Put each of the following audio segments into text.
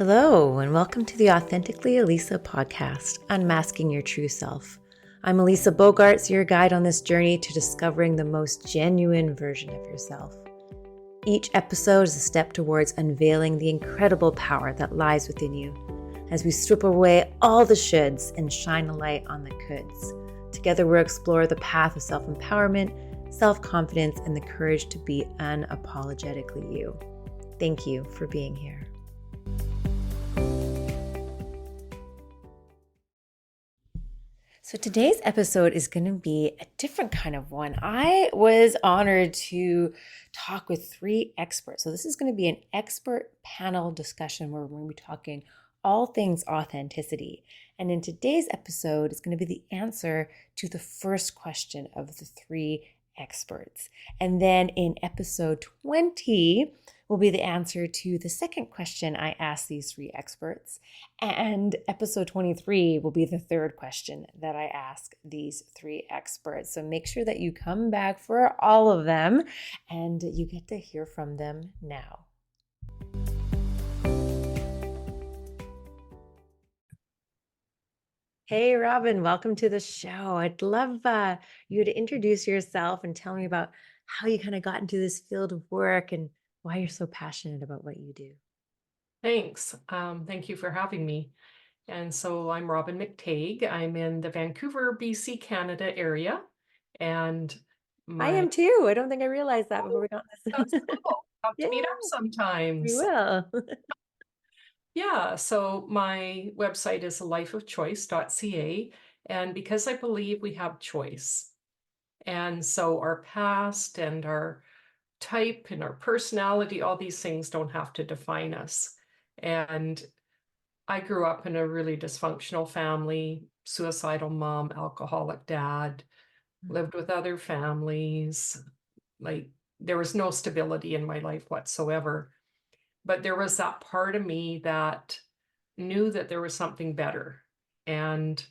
Hello, and welcome to the Authentically Elisa podcast, Unmasking Your True Self. I'm Elisa Bogarts, your guide on this journey to discovering the most genuine version of yourself. Each episode is a step towards unveiling the incredible power that lies within you as we strip away all the shoulds and shine a light on the coulds. Together, we'll explore the path of self-empowerment, self-confidence, and the courage to be unapologetically you. Thank you for being here. So today's episode is going to be a different kind of one. I was honored to talk with three experts. So this is going to be an expert panel discussion where we're going to be talking all things authenticity. And in today's episode, it's going to be the answer to the first question of the three experts. And then in episode 20 will be the answer to the second question I asked these three experts. And episode 23 will be the third question that I ask these three experts. So make sure that you come back for all of them and you get to hear from them now. Hey, Robyn, welcome to the show. I'd love you to introduce yourself and tell me about how you kind of got into this field of work and why you're so passionate about what you do. Thanks. Thank you for having me. And so I'm Robyn McTague. I'm in the Vancouver, BC, Canada area. And I am too. I don't think I realized that before we got this. That's cool. Have to Yeah, meet up we sometimes. will. Yeah, so my website is alifeofchoice.ca. And because I believe we have choice. And so our past and our type and our personality, all these things don't have to define us. And I grew up in a really dysfunctional family, suicidal mom, alcoholic dad, lived with other families. Like there was no stability in my life whatsoever. But there was that part of me that knew that there was something better. And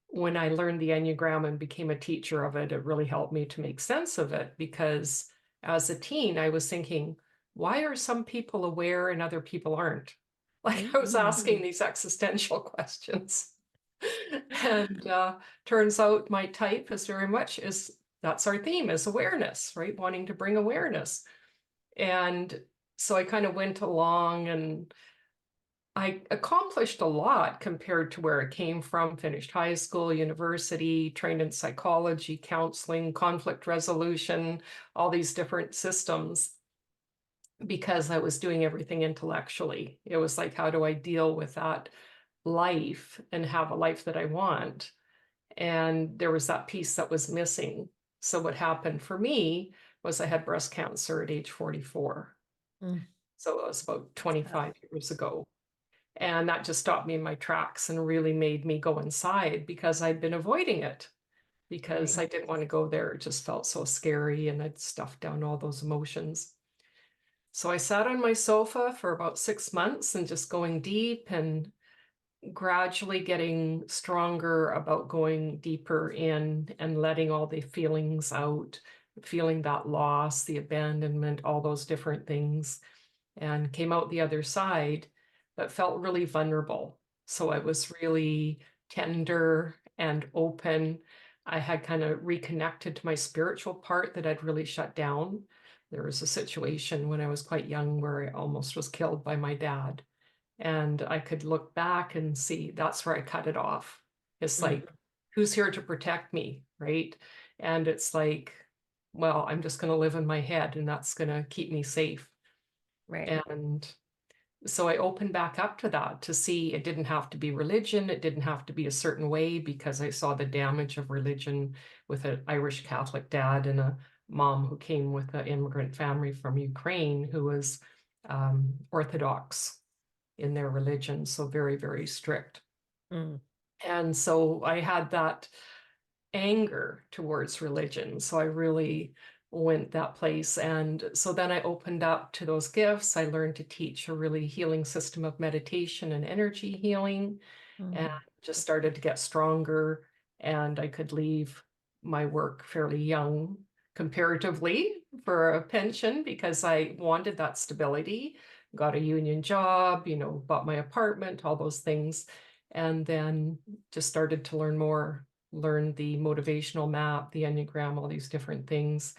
when I learned the Enneagram and became a teacher of it, it really helped me to make sense of it because as a teen, I was thinking, why are some people aware and other people aren't? Like I was asking these existential questions. And turns out my type is very much that's our theme is awareness, right? Wanting to bring awareness. And so I kind of went along and I accomplished a lot compared to where I came from, finished high school, university, trained in psychology, counseling, conflict resolution, all these different systems because I was doing everything intellectually. It was like, how do I deal with that life and have a life that I want? And there was that piece that was missing. So what happened for me was I had breast cancer at age 44. So it was about 25 years ago. And that just stopped me in my tracks and really made me go inside because I'd been avoiding it because I didn't want to go there. It just felt so scary and I'd stuffed down all those emotions. So I sat on my sofa for about 6 months and just going deep and gradually getting stronger about going deeper in and letting all the feelings out, feeling that loss, the abandonment, all those different things, and came out the other side, but felt really vulnerable. So I was really tender and open. I had kind of reconnected to my spiritual part that I'd really shut down. There was a situation when I was quite young where I almost was killed by my dad. And I could look back and see that's where I cut it off. It's like, who's here to protect me, right? And it's like, well, I'm just going to live in my head and that's going to keep me safe. Right. And so I opened back up to that to see it didn't have to be religion. It didn't have to be a certain way because I saw the damage of religion with an Irish Catholic dad and a mom who came with an immigrant family from Ukraine who was Orthodox in their religion, so very, very strict. And so I had that anger towards religion. So I really went that place. And so then I opened up to those gifts. I learned to teach a really healing system of meditation and energy healing, and just started to get stronger. And I could leave my work fairly young comparatively for a pension because I wanted that stability, got a union job, bought my apartment, all those things. And then just started to learn more, learn the motivational map, the Enneagram, all these different things.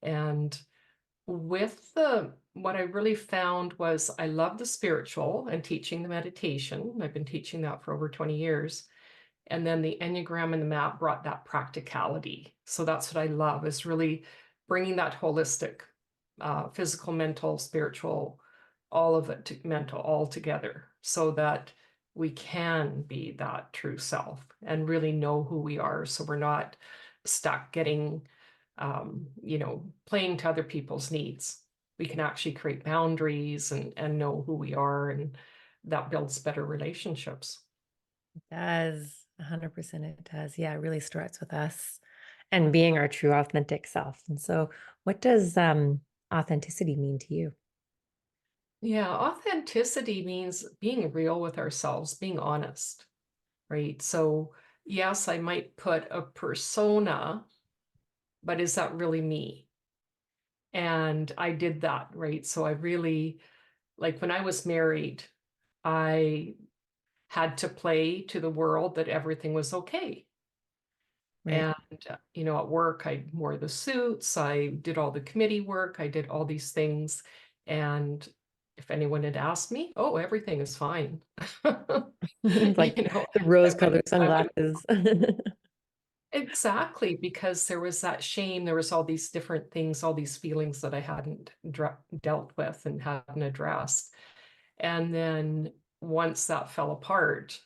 And with what I really found was I love the spiritual and teaching the meditation. I've been teaching that for over 20 years. And then the Enneagram and the map brought that practicality. So that's what I love, is really bringing that holistic, physical, mental, spiritual, all of it mental all together so that we can be that true self and really know who we are. So we're not stuck getting, playing to other people's needs. We can actually create boundaries and know who we are, and that builds better relationships. It does. 100% it does. Yeah, it really starts with us and being our true authentic self. And so what does authenticity mean to you? Yeah, authenticity means being real with ourselves, being honest, right? So, yes, I might put a persona, but is that really me? And I did that, right? So I really, like when I was married, I had to play to the world that everything was okay. Right. And, at work, I wore the suits, I did all the committee work, I did all these things. And if anyone had asked me, oh, everything is fine. It's like the I rose-colored wouldn't sunglasses. exactly, because there was that shame, there was all these different things, all these feelings that I hadn't dealt with and hadn't addressed. And then once that fell apart,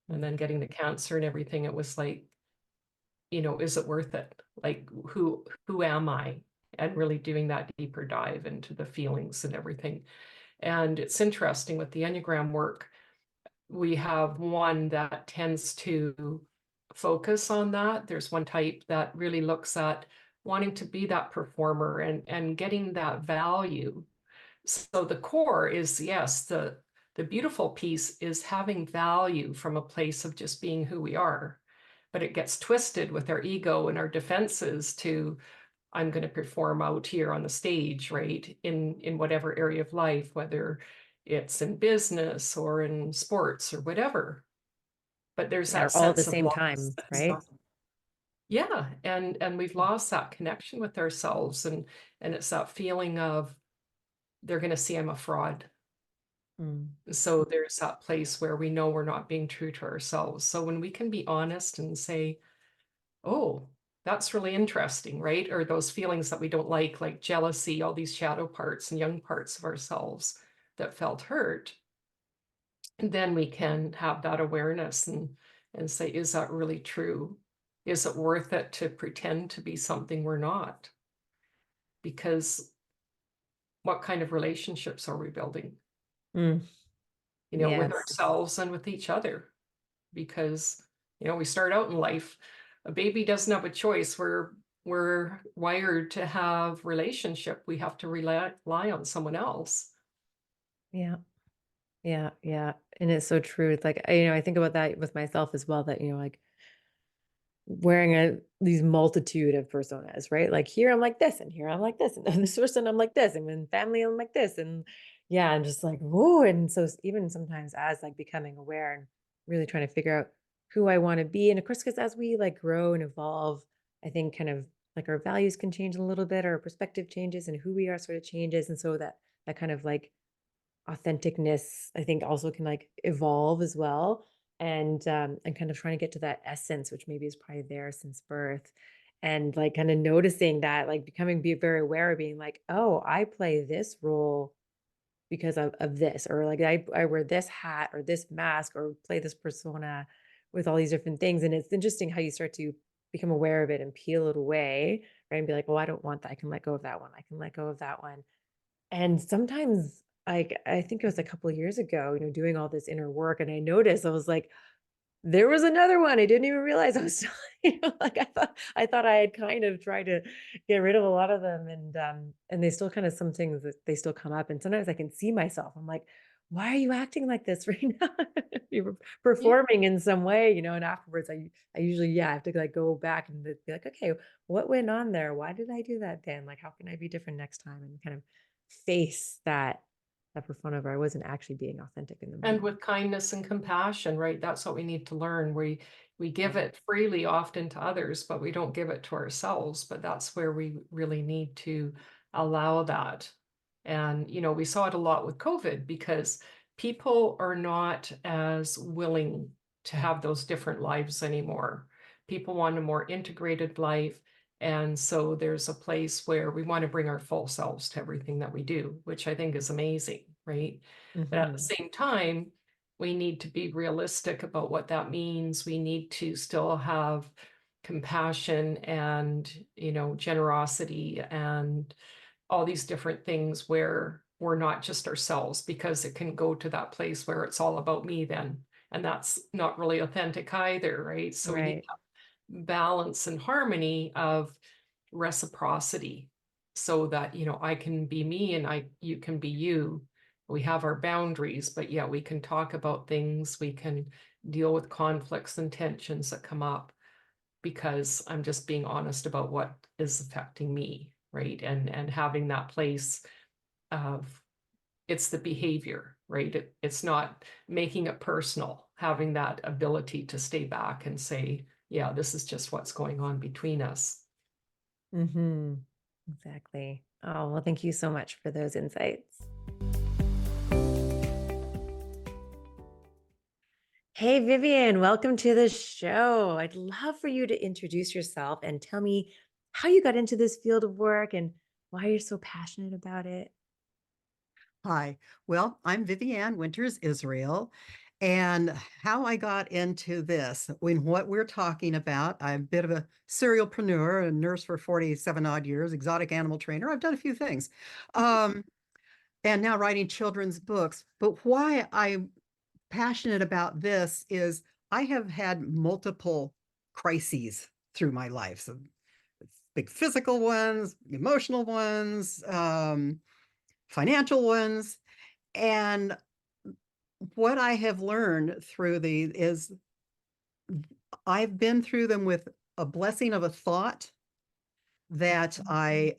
and then getting the cancer and everything, it was like, is it worth it? Like, who am I? And really doing that deeper dive into the feelings and everything. And it's interesting with the Enneagram work, we have one that tends to focus on that. There's one type that really looks at wanting to be that performer and getting that value. So the core is, yes, the beautiful piece is having value from a place of just being who we are. But it gets twisted with our ego and our defenses to, I'm going to perform out here on the stage, right? In whatever area of life, whether it's in business or in sports or whatever. But there's Yeah, that or all at the sense of same loss. time, right? Yeah, and we've lost that connection with ourselves, and it's that feeling of they're going to see I'm a fraud. Mm. So there's that place where we know we're not being true to ourselves. So when we can be honest and say, oh, that's really interesting, right? Or those feelings that we don't like jealousy, all these shadow parts and young parts of ourselves that felt hurt. And then we can have that awareness and say, is that really true? Is it worth it to pretend to be something we're not? Because what kind of relationships are we building, Mm. with Yes. ourselves and with each other? Because, we start out in life, a baby doesn't have a choice. We're wired to have relationship. We have to rely on someone else. Yeah. Yeah. Yeah. And it's so true. It's like, I think about that with myself as well, that, like wearing these multitude of personas, right? Like here I'm like this, and here I'm like this, and then this person I'm like this, and in family I'm like this, and yeah, I'm just like whoa. And so even sometimes as like becoming aware and really trying to figure out who I want to be, and of course, because as we like grow and evolve, I think kind of like our values can change a little bit, our perspective changes, and who we are sort of changes, and so that kind of like authenticness, I think also can like evolve as well. And kind of trying to get to that essence, which maybe is probably there since birth. And like kind of noticing that, like be very aware of being like, oh, I play this role because of this, or like I wear this hat or this mask or play this persona with all these different things. And it's interesting how you start to become aware of it and peel it away, right? And be like, well, I don't want that. I can let go of that one. I can let go of that one. And sometimes, like, I think it was a couple of years ago, doing all this inner work, and I noticed, I was like, there was another one. I didn't even realize I was still, like I thought I had kind of tried to get rid of a lot of them, and they still kind of some things that they still come up, and sometimes I can see myself. I'm like, why are you acting like this right now? You were Yeah. performing in some way, and afterwards I usually, yeah, I have to like go back and be like, okay, what went on there? Why did I do that then? Like, how can I be different next time? And kind of face that persona where I wasn't actually being authentic in the And moment. with kindness and compassion, right? That's what we need to learn. We give Yeah. it freely often to others, but we don't give it to ourselves. But that's where we really need to allow that. And, we saw it a lot with COVID because people are not as willing to have those different lives anymore. People want a more integrated life. And so there's a place where we want to bring our full selves to everything that we do, which I think is amazing, right? But at the Hmm. same time, we need to be realistic about what that means. We need to still have compassion and, generosity and all these different things where we're not just ourselves, because it can go to that place where it's all about me then. And that's not really authentic either, right? So we need Right. to have balance and harmony of reciprocity so that, I can be me and you can be you. We have our boundaries, but yeah, we can talk about things, we can deal with conflicts and tensions that come up because I'm just being honest about what is affecting me, right? And having that place of, it's the behavior, right? It's not making it personal, having that ability to stay back and say, yeah, this is just what's going on between us. Hmm. Exactly. Oh, well, thank you so much for those insights. Hey, Vivian, welcome to the show. I'd love for you to introduce yourself and tell me how you got into this field of work and why you're so passionate about it. Hi. Well, I'm Vivian Winters Israel. And how I got into this, when what we're talking about, I'm a bit of a serialpreneur, a nurse for 47 odd years, exotic animal trainer. I've done a few things. Um, and now writing children's books. But why I'm passionate about this is I have had multiple crises through my life. So big physical ones, emotional ones, financial ones. And what I have learned through the is I've been through them with a blessing of a thought that I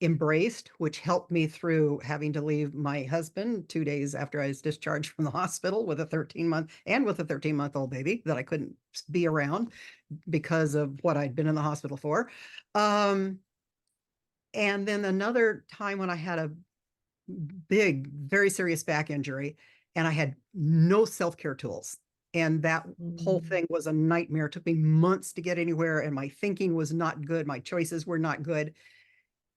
embraced, which helped me through having to leave my husband 2 days after I was discharged from the hospital with a 13-month old baby that I couldn't be around because of what I'd been in the hospital for. Um, and then another time when I had a big, very serious back injury, and I had no self-care tools. And that whole Mm. thing was a nightmare. It took me months to get anywhere, and my thinking was not good. My choices were not good.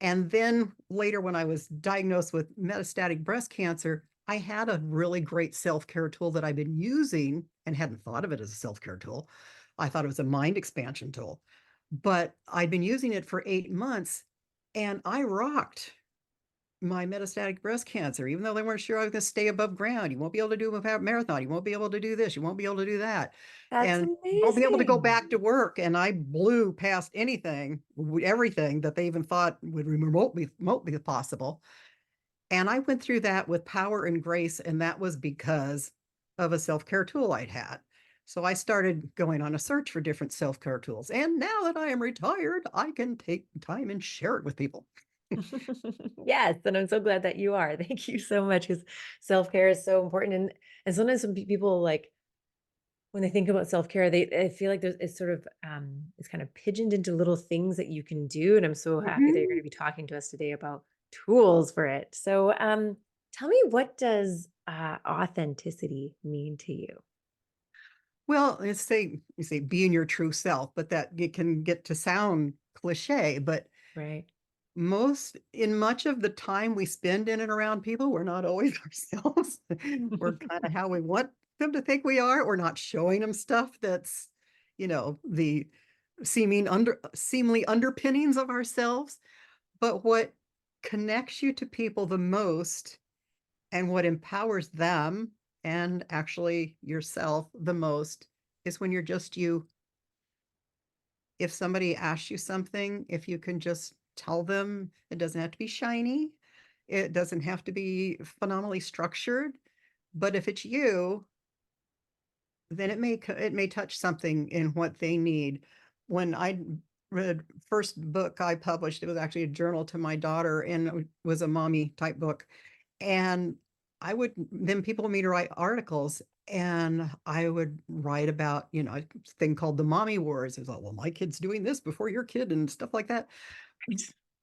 And then later, when I was diagnosed with metastatic breast cancer, I had a really great self-care tool that I've been using and hadn't thought of it as a self-care tool. I thought it was a mind expansion tool, but I'd been using it for 8 months and I rocked my metastatic breast cancer, even though they weren't sure I was going to stay above ground. You won't be able to do a marathon. You won't be able to do this. You won't be able to do that. That's And you won't be able to go amazing. back to work. And I blew past everything that they even thought would remotely possible. And I went through that with power and grace. And that was because of a self-care tool I'd had. So I started going on a search for different self-care tools. And now that I am retired, I can take time and share it with people. Yes, and I'm so glad that you are. Thank you so much because self-care is so important. And sometimes some people like when they think about self-care, they feel like there's it's sort of it's kind of pigeoned into little things that you can do. And I'm so happy that you're going to Mhm. be talking to us today about tools for it. So tell me, what does authenticity mean to you? Well, you say being your true self, but that it can get to sound cliche, but Right. in much of the time we spend in and around people, we're not always ourselves. We're kind of how we want them to think we are. We're not showing them stuff that's, the seemingly underpinnings of ourselves. But what connects you to people the most and what empowers them and actually yourself the most is when you're just you. If somebody asks you something, if you can just tell them, it doesn't have to be shiny. It doesn't have to be phenomenally structured. But if it's you, then it may touch something in what they need. When I read first book I published, it was actually a journal to my daughter, and it was a mommy type book. And I would then people want me to write articles, and I would write about, a thing called the mommy wars. It's like, well, my kid's doing this before your kid and stuff like that.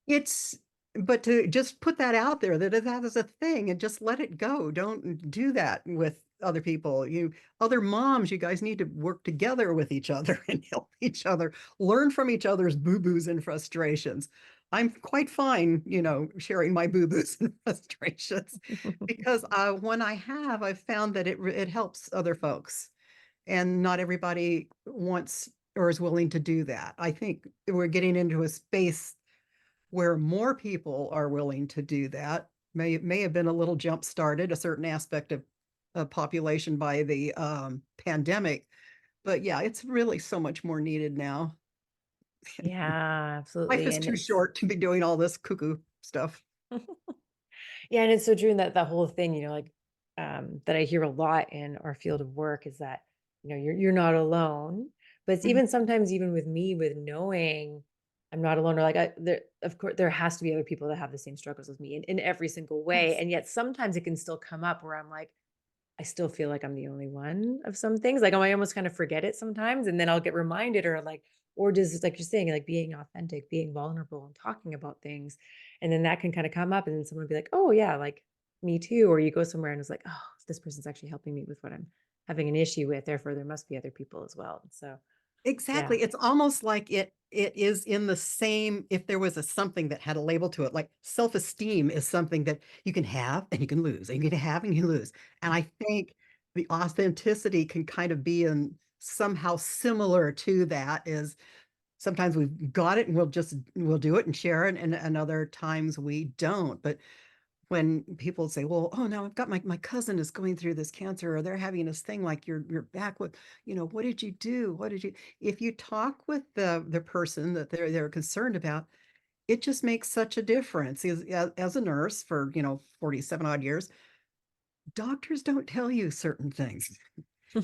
It's but to just put that out there that that is a thing and just let it go. Don't do that with other people. Other moms, you guys need to work together with each other and help each other, learn from each other's boo-boos and frustrations. I'm quite fine, sharing my boo-boos and frustrations because when I've found that it helps other folks, and not everybody wants or is willing to do that. I think we're getting into a space where more people are willing to do that. May have been a little jump started, a certain aspect of population by the pandemic, but yeah, it's really so much more needed now. Yeah, Life absolutely. is And too it's short to be doing all this cuckoo stuff. yeah, and it's so true that the whole thing, like that I hear a lot in our field of work is that, you're not alone. But it's Mhm. even sometimes even with me with knowing I'm not alone, or like there of course there has to be other people that have the same struggles as me in every single way. Yes, And yet sometimes it can still come up where I'm like, I still feel like I'm the only one of some things. Like, I almost kind of forget it sometimes, and then I'll get reminded, or just like you're saying, like being authentic, being vulnerable, and talking about things, and then that can kind of come up, and then someone will be like, "Oh yeah, like me too." Or you go somewhere and it's like, "Oh, this person's actually helping me with what I'm having an issue with. Therefore, there must be other people as well." So yeah, exactly. It's almost like it is in the same, if there was a something that had a label to it, like self-esteem is something that you can have and you can lose, and you can have and you lose. And I think the authenticity can kind of be in somehow similar to that. Is sometimes we've got it and we'll do it and share it, and other times we don't. But when people say, well, oh no, I've got my cousin is going through this cancer, or they're having this thing, like you're back with, what did you do? What did you, if you talk with the person that they're concerned about, it just makes such a difference. As a nurse for, 47 odd years, doctors don't tell you certain things.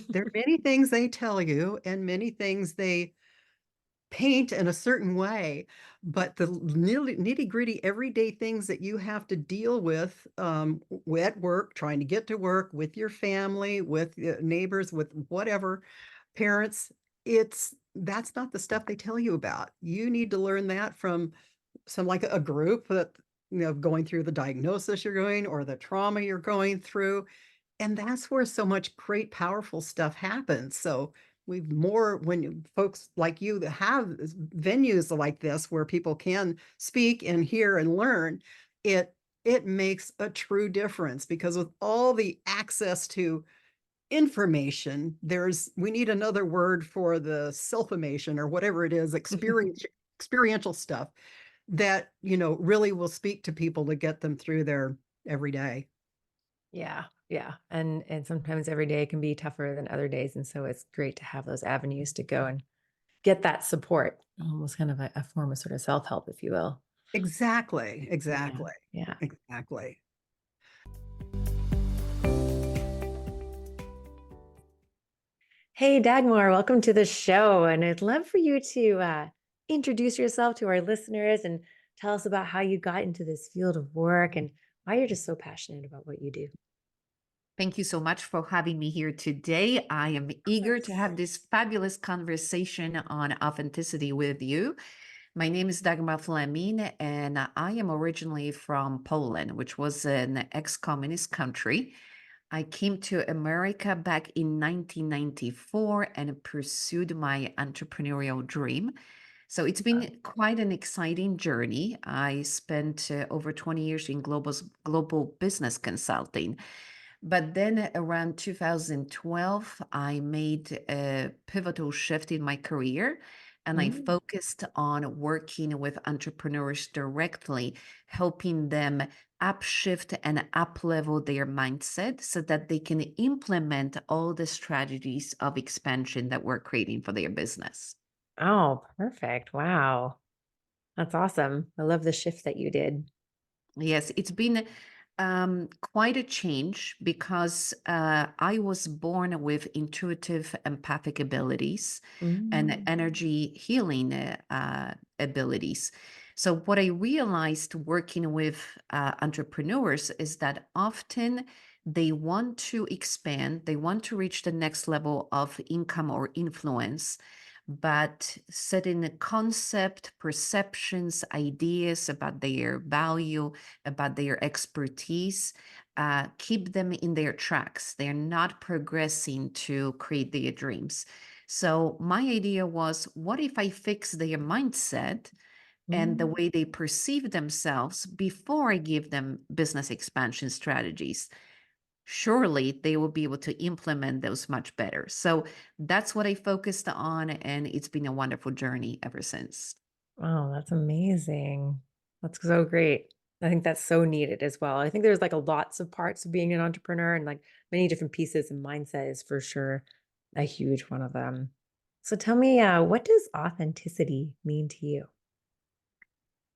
There are many things they tell you and many things they paint in a certain way, but the nitty gritty everyday things that you have to deal with, at work, trying to get to work, with your family, with neighbors, with whatever, parents, that's not the stuff they tell you about. You need to learn that from some, like a group that, going through the diagnosis you're going or the trauma you're going through, and that's where so much great, powerful stuff happens. So we've more when folks like you that have venues like this where people can speak and hear and learn, it it makes a true difference, because with all the access to information, we need another word for the self-imation or whatever it is, experiential stuff that, really will speak to people to get them through their everyday. yeah, yeah, and sometimes every day can be tougher than other days, and so it's great to have those avenues to go and get that support, almost kind of a form of sort of self help, if you will. Exactly, Yeah, exactly, yeah. exactly. Hey, Dagmar, welcome to the show. And I'd love for you to introduce yourself to our listeners and tell us about how you got into this field of work and why you're just so passionate about what you do. Thank you so much for having me here today. I am eager to have this fabulous conversation on authenticity with you. My name is Dagmar Fleming, and I am originally from Poland, which was an ex-communist country. I came to America back in 1994 and pursued my entrepreneurial dream. So it's been quite an exciting journey. I spent over 20 years in global business consulting. But then around 2012, I made a pivotal shift in my career, and I Mm. focused on working with entrepreneurs directly, helping them upshift and uplevel their mindset so that they can implement all the strategies of expansion that we're creating for their business. Oh, perfect. Wow. That's awesome. I love the shift that you did. Yes, it's been Quite a change because I was born with intuitive empathic abilities and Mm. energy healing abilities. So, what I realized working with entrepreneurs is that often they want to expand, they want to reach the next level of income or influence, but setting a concept, perceptions, ideas about their value, about their expertise, keep them in their tracks. They're not progressing to create their dreams. So, my idea was what if I fix their mindset and the Mm. way they perceive themselves before I give them business expansion strategies? Surely they will be able to implement those much better. So, that's what I focused on, and it's been a wonderful journey ever since. Wow, that's amazing. That's so great. I think that's so needed as well. I think there's like a lots of parts of being an entrepreneur and like many different pieces, and mindset is for sure a huge one of them. So tell me, what does authenticity mean to you?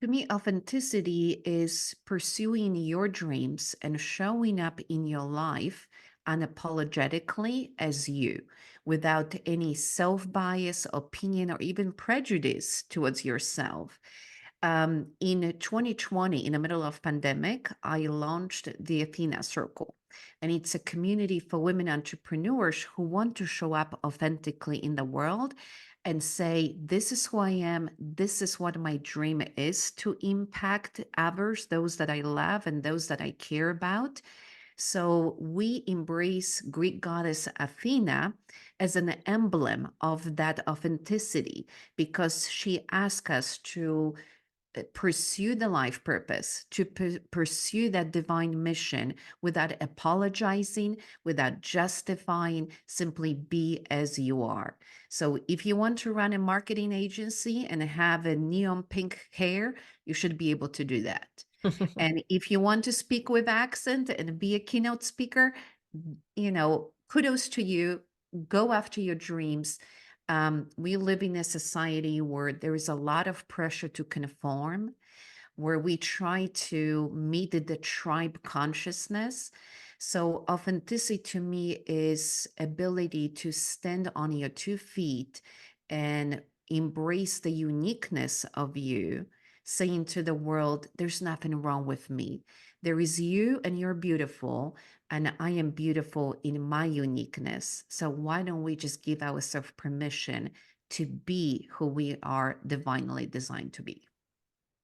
To me, authenticity is pursuing your dreams and showing up in your life unapologetically as you, without any self bias, opinion, or even prejudice towards yourself. In 2020, in the middle of pandemic, I launched the Athena Circle, and it's a community for women entrepreneurs who want to show up authentically in the world and say, this is who I am, this is what my dream is to impact others, those that I love and those that I care about. So we embrace Greek goddess Athena as an emblem of that authenticity because she asks us to pursue the life purpose, to pursue that divine mission without apologizing, without justifying, simply be as you are. So if you want to run a marketing agency and have a neon pink hair, you should be able to do that. And if you want to speak with accent and be a keynote speaker, kudos to you. Go after your dreams. We live in a society where there is a lot of pressure to conform, where we try to meet the tribe consciousness. So authenticity to me is ability to stand on your 2 feet and embrace the uniqueness of you, saying to the world, there's nothing wrong with me. There is you and you're beautiful, and I am beautiful in my uniqueness. So why don't we just give ourselves permission to be who we are divinely designed to be?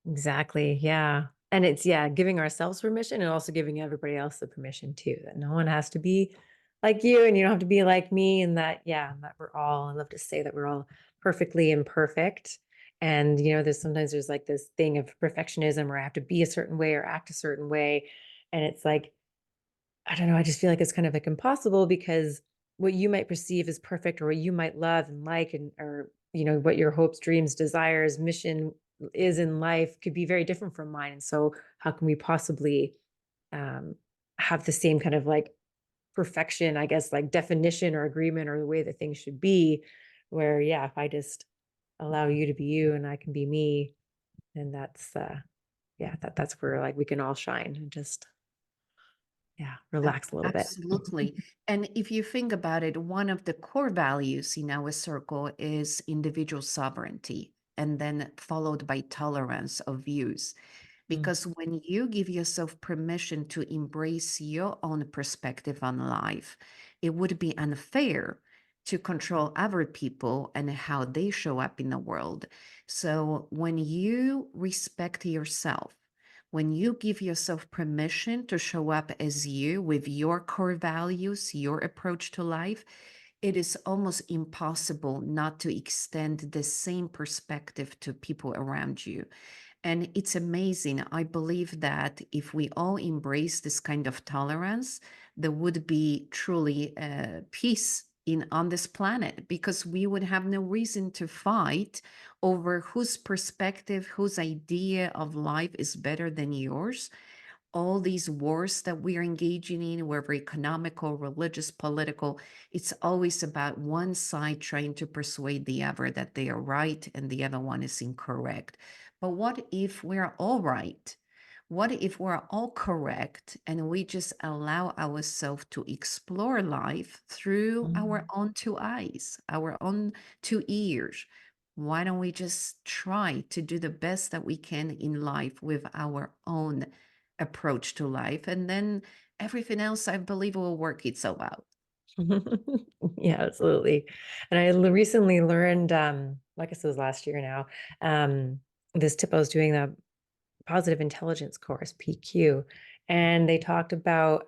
Exactly. Yeah. And it's, yeah, giving ourselves permission and also giving everybody else the permission too, that no one has to be like you and you don't have to be like me. And that, yeah, that we're all, I love to say that we're all perfectly imperfect. And, there's like this thing of perfectionism where I have to be a certain way or act a certain way. And it's like, I don't know, I just feel like it's kind of like impossible because what you might perceive as perfect or what you might love and like and or what your hopes, dreams, desires, mission is in life could be very different from mine. And so how can we possibly um have the same kind of like perfection, I guess, like definition or agreement or the way that things should be, where yeah, if I just allow you to be you and I can be me, then that's yeah, that's where like we can all shine and just yeah, relax a little bit. Absolutely. And if you think about it, one of the core values in our circle is individual sovereignty, and then followed by tolerance of views. Mm. Because when you give yourself permission to embrace your own perspective on life, it would be unfair to control other people and how they show up in the world. So when you respect yourself, when you give yourself permission to show up as you with your core values, your approach to life, it is almost impossible not to extend the same perspective to people around you. And it's amazing. I believe that if we all embrace this kind of tolerance, there would be truly peace on this planet because we would have no reason to fight over whose perspective, whose idea of life is better than yours. All these wars that we are engaging in, whether economical, religious, political, it's always about one side trying to persuade the other that they are right and the other one is incorrect. But what if we're all right? What if we're all correct and we just allow ourselves to explore life through our own two eyes, our own two ears? Why don't we just try to do the best that we can in life with our own approach to life? And then everything else, I believe, will work itself out. Yeah, absolutely. And I recently learned, I guess it was last year now, this tip. I was doing the positive intelligence course, PQ, and they talked about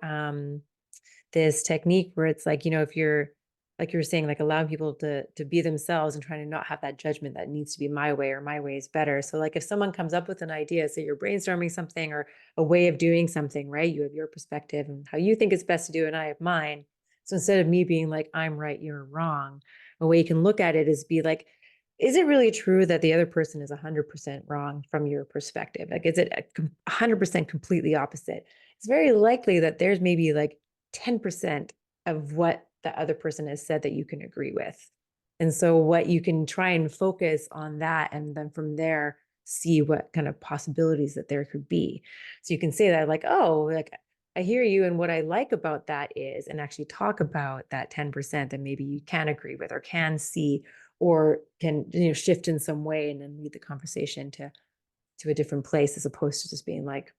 this technique where it's like, if you're, like you were saying, like allowing people to be themselves and trying to not have that judgment that needs to be my way or my way is better. So like if someone comes up with an idea, say you're brainstorming something or a way of doing something, right? You have your perspective and how you think it's best to do, and I have mine. So instead of me being like, I'm right, you're wrong, a way you can look at it is be like, is it really true that the other person is 100% wrong from your perspective? Like, is it 100% completely opposite? It's very likely that there's maybe like 10% of what the other person has said that you can agree with. And so what you can try and focus on that, and then from there, see what kind of possibilities that there could be. So you can say that like, oh, like I hear you. And what I like about that is, and actually talk about that 10% that maybe you can agree with or can see or can, shift in some way, and then lead the conversation to a different place, as opposed to just being like,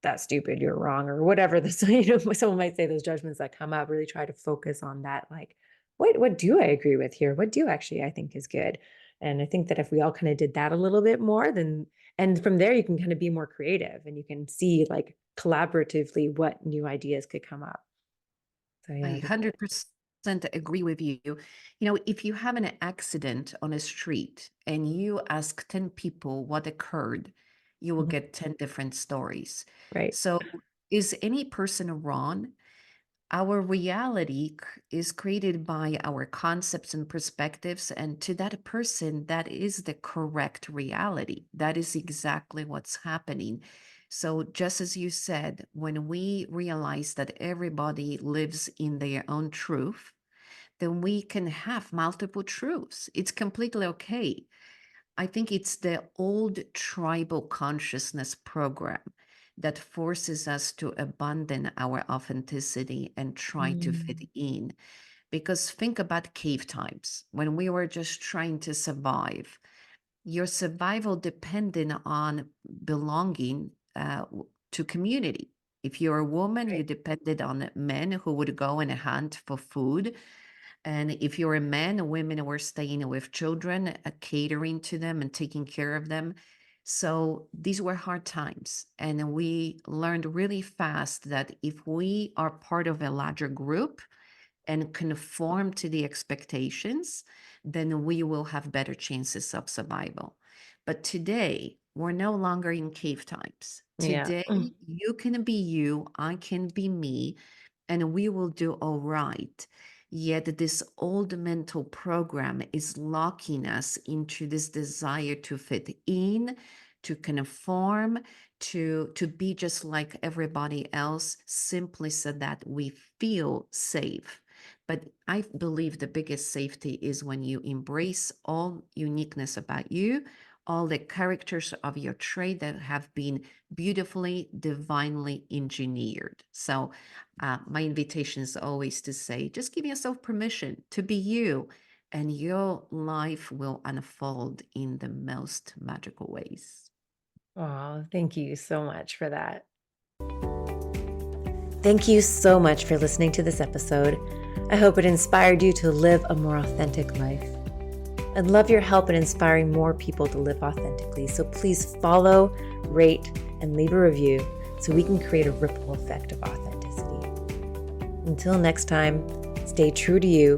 that's stupid, you're wrong, or whatever. This, someone might say, those judgments that come up, really try to focus on that. Like, what do I agree with here? What do actually I think is good? And I think that if we all kind of did that a little bit more, then, and from there, you can kind of be more creative and you can see like collaboratively what new ideas could come up. So yeah, I 100% agree with you. If you have an accident on a street and you ask 10 people what occurred, you will Mhm. get 10 different stories. Right. So, is any person wrong? Our reality is created by our concepts and perspectives, and to that person, that is the correct reality. That is exactly what's happening. So, just as you said, when we realize that everybody lives in their own truth, then we can have multiple truths. It's completely okay. I think it's the old tribal consciousness program that forces us to abandon our authenticity and try to fit Mm. in. Because think about cave times when we were just trying to survive. Your survival depended on belonging to community. If you're a woman, you Right. depended on men who would go and hunt for food. And if you're a man, women were staying with children, catering to them and taking care of them. So these were hard times. And we learned really fast that if we are part of a larger group and conform to the expectations, then we will have better chances of survival. But today, we're no longer in cave times. Yeah. Today, you can be you, I can be me, and we will do all right. Yet, this old mental program is locking us into this desire to fit in, to conform, to be just like everybody else, simply so that we feel safe. But I believe the biggest safety is when you embrace all uniqueness about you, all the characters of your trait that have been beautifully, divinely engineered. So, my invitation is always to say, just give yourself permission to be you, and your life will unfold in the most magical ways. Oh, thank you so much for that. Thank you so much for listening to this episode. I hope it inspired you to live a more authentic life. I'd love your help in inspiring more people to live authentically. So please follow, rate, and leave a review so we can create a ripple effect of authenticity. Until next time, stay true to you,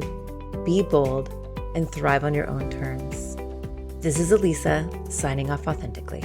be bold, and thrive on your own terms. This is Elisa, signing off authentically.